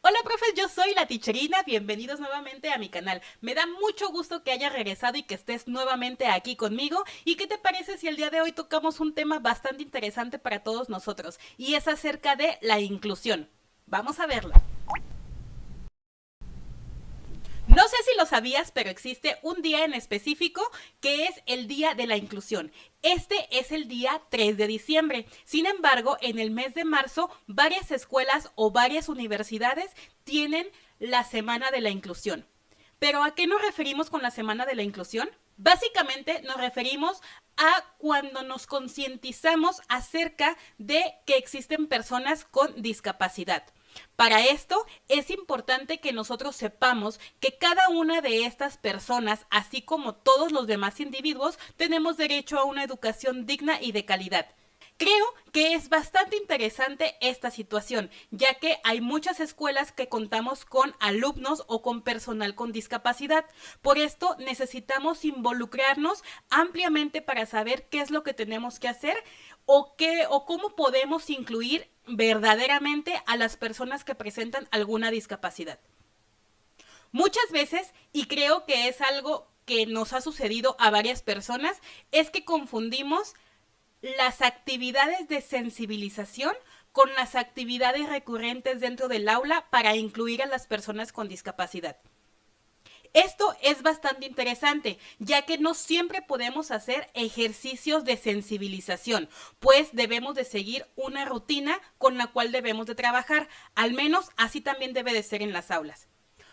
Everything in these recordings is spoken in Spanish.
Hola profes, yo soy la Teacherina, bienvenidos nuevamente a mi canal. Me da mucho gusto que hayas regresado y que estés nuevamente aquí conmigo. ¿Y qué te parece si el día de hoy tocamos un tema bastante interesante para todos nosotros? Y es acerca de la inclusión. Vamos a verlo. No sé si lo sabías, pero existe un día en específico que es el Día de la Inclusión. Este es el día 3 de diciembre. Sin embargo, en el mes de marzo, varias escuelas o varias universidades tienen la Semana de la Inclusión. ¿Pero a qué nos referimos con la Semana de la Inclusión? Básicamente nos referimos a cuando nos concientizamos acerca de que existen personas con discapacidad. Para esto es importante que nosotros sepamos que cada una de estas personas, así como todos los demás individuos, tenemos derecho a una educación digna y de calidad. Creo que es bastante interesante esta situación, ya que hay muchas escuelas que contamos con alumnos o con personal con discapacidad. Por esto necesitamos involucrarnos ampliamente para saber qué es lo que tenemos que hacer o cómo podemos incluir verdaderamente a las personas que presentan alguna discapacidad. Muchas veces, y creo que es algo que nos ha sucedido a varias personas, es que confundimos las actividades de sensibilización con las actividades recurrentes dentro del aula para incluir a las personas con discapacidad. Esto es bastante interesante, ya que no siempre podemos hacer ejercicios de sensibilización, pues debemos de seguir una rutina con la cual debemos de trabajar, al menos así también debe de ser en las aulas.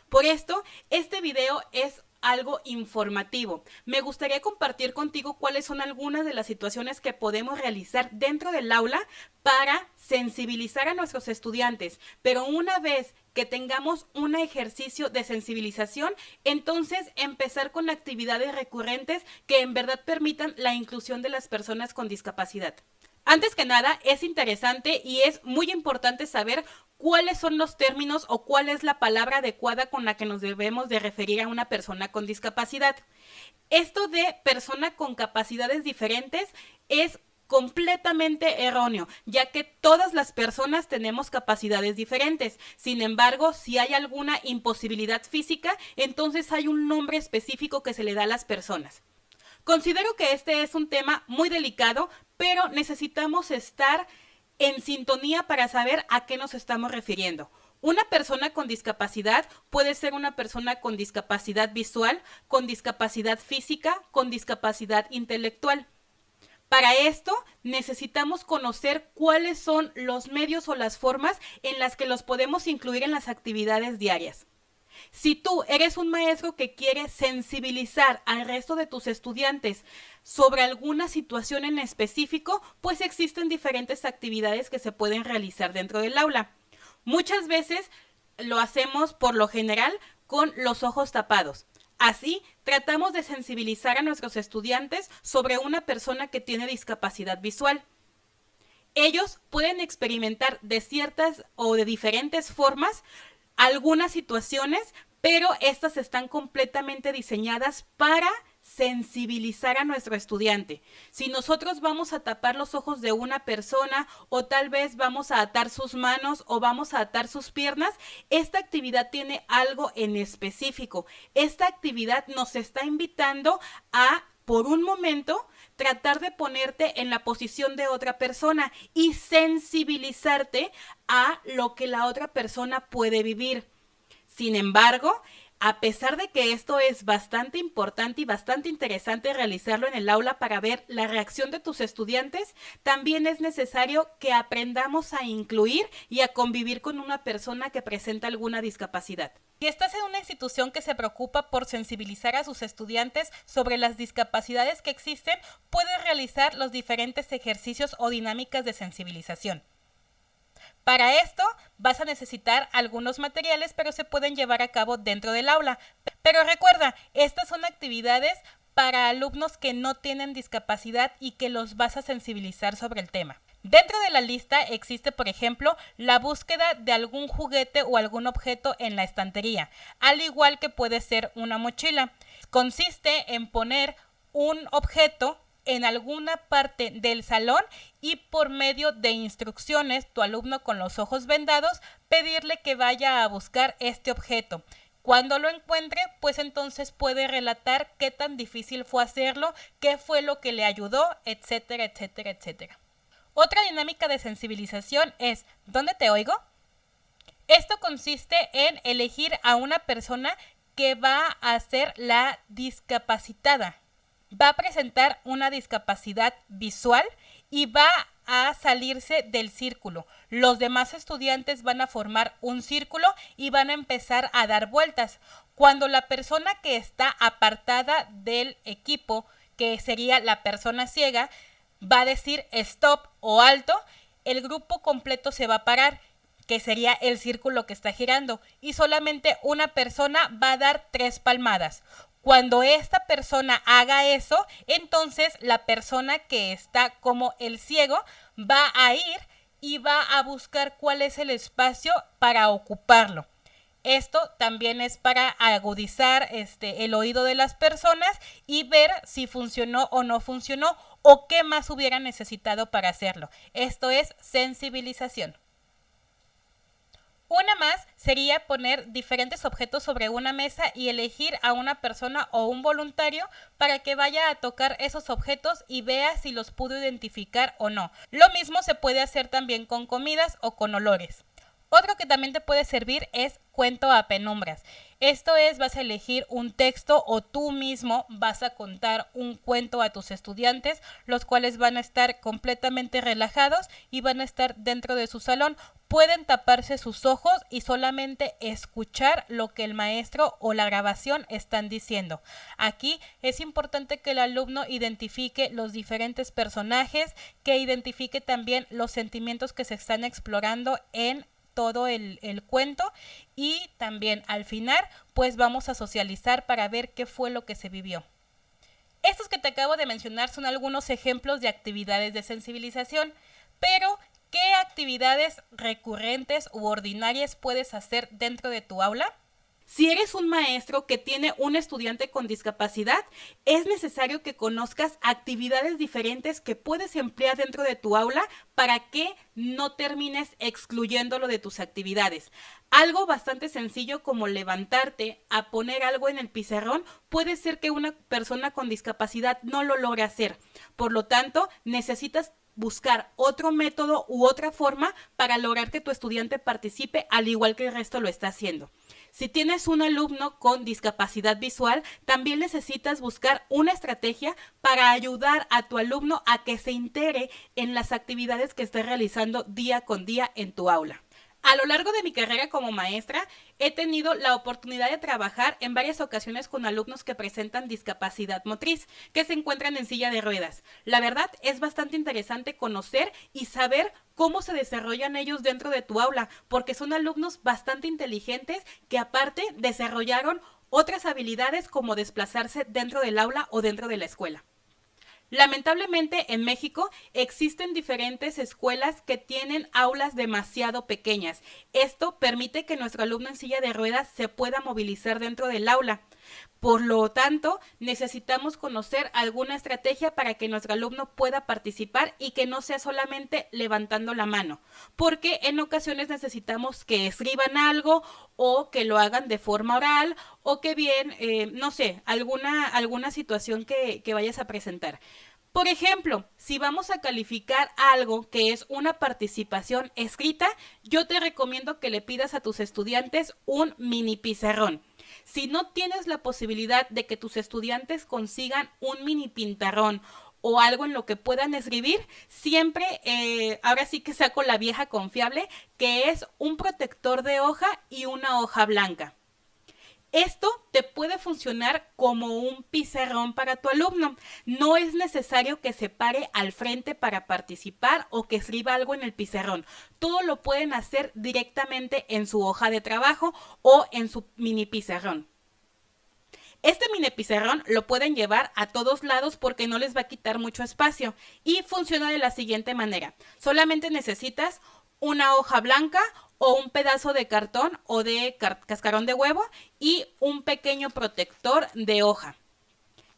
Por esto, este video es algo informativo. Me gustaría compartir contigo cuáles son algunas de las situaciones que podemos realizar dentro del aula para sensibilizar a nuestros estudiantes. Pero una vez que tengamos un ejercicio de sensibilización, entonces empezar con actividades recurrentes que en verdad permitan la inclusión de las personas con discapacidad. Antes que nada, es interesante y es muy importante saber cuáles son los términos o cuál es la palabra adecuada con la que nos debemos de referir a una persona con discapacidad. Esto de persona con capacidades diferentes es completamente erróneo, ya que todas las personas tenemos capacidades diferentes. Sin embargo, si hay alguna imposibilidad física, entonces hay un nombre específico que se le da a las personas. Considero que este es un tema muy delicado, pero necesitamos estar en sintonía para saber a qué nos estamos refiriendo. Una persona con discapacidad puede ser una persona con discapacidad visual, con discapacidad física, con discapacidad intelectual. Para esto necesitamos conocer cuáles son los medios o las formas en las que los podemos incluir en las actividades diarias. Si tú eres un maestro que quiere sensibilizar al resto de tus estudiantes sobre alguna situación en específico, pues existen diferentes actividades que se pueden realizar dentro del aula. Muchas veces lo hacemos por lo general con los ojos tapados. Así, tratamos de sensibilizar a nuestros estudiantes sobre una persona que tiene discapacidad visual. Ellos pueden experimentar de ciertas o de diferentes formas algunas situaciones, pero estas están completamente diseñadas para sensibilizar a nuestro estudiante. Si nosotros vamos a tapar los ojos de una persona o tal vez vamos a atar sus manos o vamos a atar sus piernas, esta actividad tiene algo en específico. Esta actividad nos está invitando a, por un momento, tratar de ponerte en la posición de otra persona y sensibilizarte a lo que la otra persona puede vivir. Sin embargo, a pesar de que esto es bastante importante y bastante interesante realizarlo en el aula para ver la reacción de tus estudiantes, también es necesario que aprendamos a incluir y a convivir con una persona que presenta alguna discapacidad. Si estás en una institución que se preocupa por sensibilizar a sus estudiantes sobre las discapacidades que existen, puedes realizar los diferentes ejercicios o dinámicas de sensibilización. Para esto vas a necesitar algunos materiales, pero se pueden llevar a cabo dentro del aula. Pero recuerda, estas son actividades para alumnos que no tienen discapacidad y que los vas a sensibilizar sobre el tema. Dentro de la lista existe, por ejemplo, la búsqueda de algún juguete o algún objeto en la estantería, al igual que puede ser una mochila. Consiste en poner un objeto en alguna parte del salón y por medio de instrucciones, tu alumno con los ojos vendados, pedirle que vaya a buscar este objeto. Cuando lo encuentre, pues entonces puede relatar qué tan difícil fue hacerlo, qué fue lo que le ayudó, etcétera, etcétera, etcétera. Otra dinámica de sensibilización es ¿dónde te oigo? Esto consiste en elegir a una persona que va a ser la discapacitada. Va a presentar una discapacidad visual y va a salirse del círculo. Los demás estudiantes van a formar un círculo y van a empezar a dar vueltas. Cuando la persona que está apartada del equipo, que sería la persona ciega, va a decir stop o alto, el grupo completo se va a parar, que sería el círculo que está girando, y solamente una persona va a dar 3 palmadas. Cuando esta persona haga eso, entonces la persona que está como el ciego va a ir y va a buscar cuál es el espacio para ocuparlo. Esto también es para agudizar el oído de las personas y ver si funcionó o no funcionó o qué más hubiera necesitado para hacerlo. Esto es sensibilización. Una más sería poner diferentes objetos sobre una mesa y elegir a una persona o un voluntario para que vaya a tocar esos objetos y vea si los pudo identificar o no. Lo mismo se puede hacer también con comidas o con olores. Otro que también te puede servir es cuento a penumbras. Esto es, vas a elegir un texto o tú mismo vas a contar un cuento a tus estudiantes, los cuales van a estar completamente relajados y van a estar dentro de su salón. Pueden taparse sus ojos y solamente escuchar lo que el maestro o la grabación están diciendo. Aquí es importante que el alumno identifique los diferentes personajes, que identifique también los sentimientos que se están explorando en todo el cuento, y también al final pues vamos a socializar para ver qué fue lo que se vivió. Estos que te acabo de mencionar son algunos ejemplos de actividades de sensibilización, pero ¿qué actividades recurrentes u ordinarias puedes hacer dentro de tu aula? Si eres un maestro que tiene un estudiante con discapacidad, es necesario que conozcas actividades diferentes que puedes emplear dentro de tu aula para que no termines excluyéndolo de tus actividades. Algo bastante sencillo como levantarte a poner algo en el pizarrón puede ser que una persona con discapacidad no lo logre hacer. Por lo tanto, necesitas buscar otro método u otra forma para lograr que tu estudiante participe al igual que el resto lo está haciendo. Si tienes un alumno con discapacidad visual, también necesitas buscar una estrategia para ayudar a tu alumno a que se integre en las actividades que esté realizando día con día en tu aula. A lo largo de mi carrera como maestra, he tenido la oportunidad de trabajar en varias ocasiones con alumnos que presentan discapacidad motriz, que se encuentran en silla de ruedas. La verdad es bastante interesante conocer y saber cómo se desarrollan ellos dentro de tu aula, porque son alumnos bastante inteligentes que aparte desarrollaron otras habilidades como desplazarse dentro del aula o dentro de la escuela. Lamentablemente en México existen diferentes escuelas que tienen aulas demasiado pequeñas. Esto permite que nuestro alumno en silla de ruedas se pueda movilizar dentro del aula. Por lo tanto, necesitamos conocer alguna estrategia para que nuestro alumno pueda participar y que no sea solamente levantando la mano, porque en ocasiones necesitamos que escriban algo o que lo hagan de forma oral o que bien, no sé, alguna situación que vayas a presentar. Por ejemplo, si vamos a calificar algo que es una participación escrita, yo te recomiendo que le pidas a tus estudiantes un mini pizarrón. Si no tienes la posibilidad de que tus estudiantes consigan un mini pintarrón o algo en lo que puedan escribir, siempre, ahora sí que saco la vieja confiable, que es un protector de hoja y una hoja blanca. Esto te puede funcionar como un pizarrón para tu alumno. No es necesario que se pare al frente para participar o que escriba algo en el pizarrón. Todo lo pueden hacer directamente en su hoja de trabajo o en su mini pizarrón. Este mini pizarrón lo pueden llevar a todos lados porque no les va a quitar mucho espacio y funciona de la siguiente manera. Solamente necesitas una hoja blanca o un pedazo de cartón o de cascarón de huevo y un pequeño protector de hoja.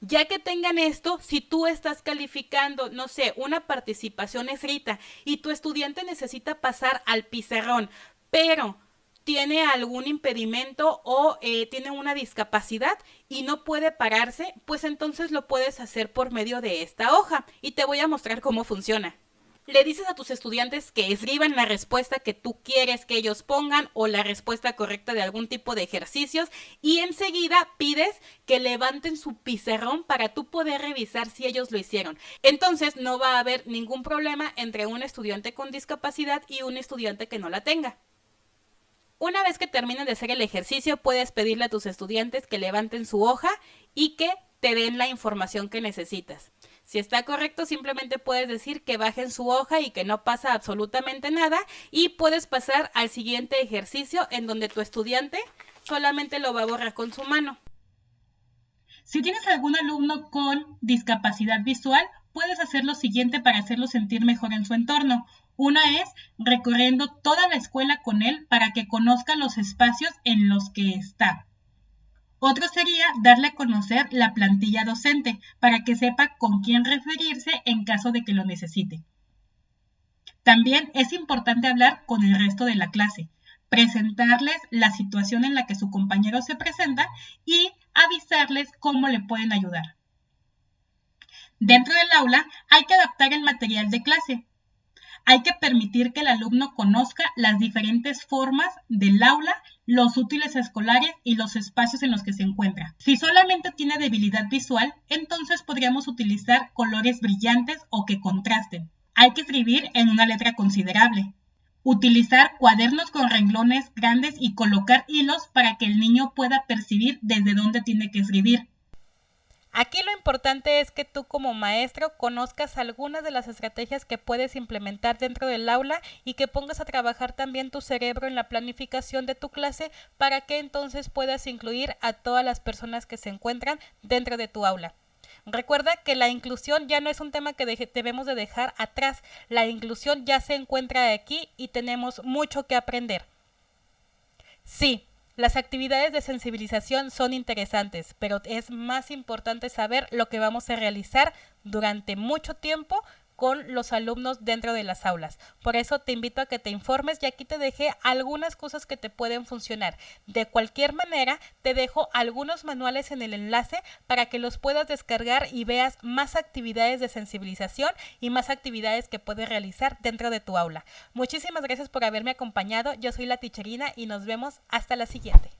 Ya que tengan esto, si tú estás calificando, no sé, una participación escrita y tu estudiante necesita pasar al pizarrón, pero tiene algún impedimento o tiene una discapacidad y no puede pararse, pues entonces lo puedes hacer por medio de esta hoja y te voy a mostrar cómo funciona. Le dices a tus estudiantes que escriban la respuesta que tú quieres que ellos pongan o la respuesta correcta de algún tipo de ejercicios y enseguida pides que levanten su pizarrón para tú poder revisar si ellos lo hicieron. Entonces no va a haber ningún problema entre un estudiante con discapacidad y un estudiante que no la tenga. Una vez que terminen de hacer el ejercicio, puedes pedirle a tus estudiantes que levanten su hoja y que te den la información que necesitas. Si está correcto, simplemente puedes decir que bajen su hoja y que no pasa absolutamente nada y puedes pasar al siguiente ejercicio en donde tu estudiante solamente lo va a borrar con su mano. Si tienes algún alumno con discapacidad visual, puedes hacer lo siguiente para hacerlo sentir mejor en su entorno. Una es recorriendo toda la escuela con él para que conozca los espacios en los que está. Otro sería darle a conocer la plantilla docente para que sepa con quién referirse en caso de que lo necesite. También es importante hablar con el resto de la clase, presentarles la situación en la que su compañero se presenta y avisarles cómo le pueden ayudar. Dentro del aula hay que adaptar el material de clase. Hay que permitir que el alumno conozca las diferentes formas del aula, los útiles escolares y los espacios en los que se encuentra. Si solamente tiene debilidad visual, entonces podríamos utilizar colores brillantes o que contrasten. Hay que escribir en una letra considerable. Utilizar cuadernos con renglones grandes y colocar hilos para que el niño pueda percibir desde dónde tiene que escribir. Aquí lo importante es que tú como maestro conozcas algunas de las estrategias que puedes implementar dentro del aula y que pongas a trabajar también tu cerebro en la planificación de tu clase para que entonces puedas incluir a todas las personas que se encuentran dentro de tu aula. Recuerda que la inclusión ya no es un tema que debemos de dejar atrás. La inclusión ya se encuentra aquí y tenemos mucho que aprender. Sí, las actividades de sensibilización son interesantes, pero es más importante saber lo que vamos a realizar durante mucho tiempo con los alumnos dentro de las aulas. Por eso te invito a que te informes y aquí te dejé algunas cosas que te pueden funcionar. De cualquier manera, te dejo algunos manuales en el enlace para que los puedas descargar y veas más actividades de sensibilización y más actividades que puedes realizar dentro de tu aula. Muchísimas gracias por haberme acompañado. Yo soy la Ticherina y nos vemos hasta la siguiente.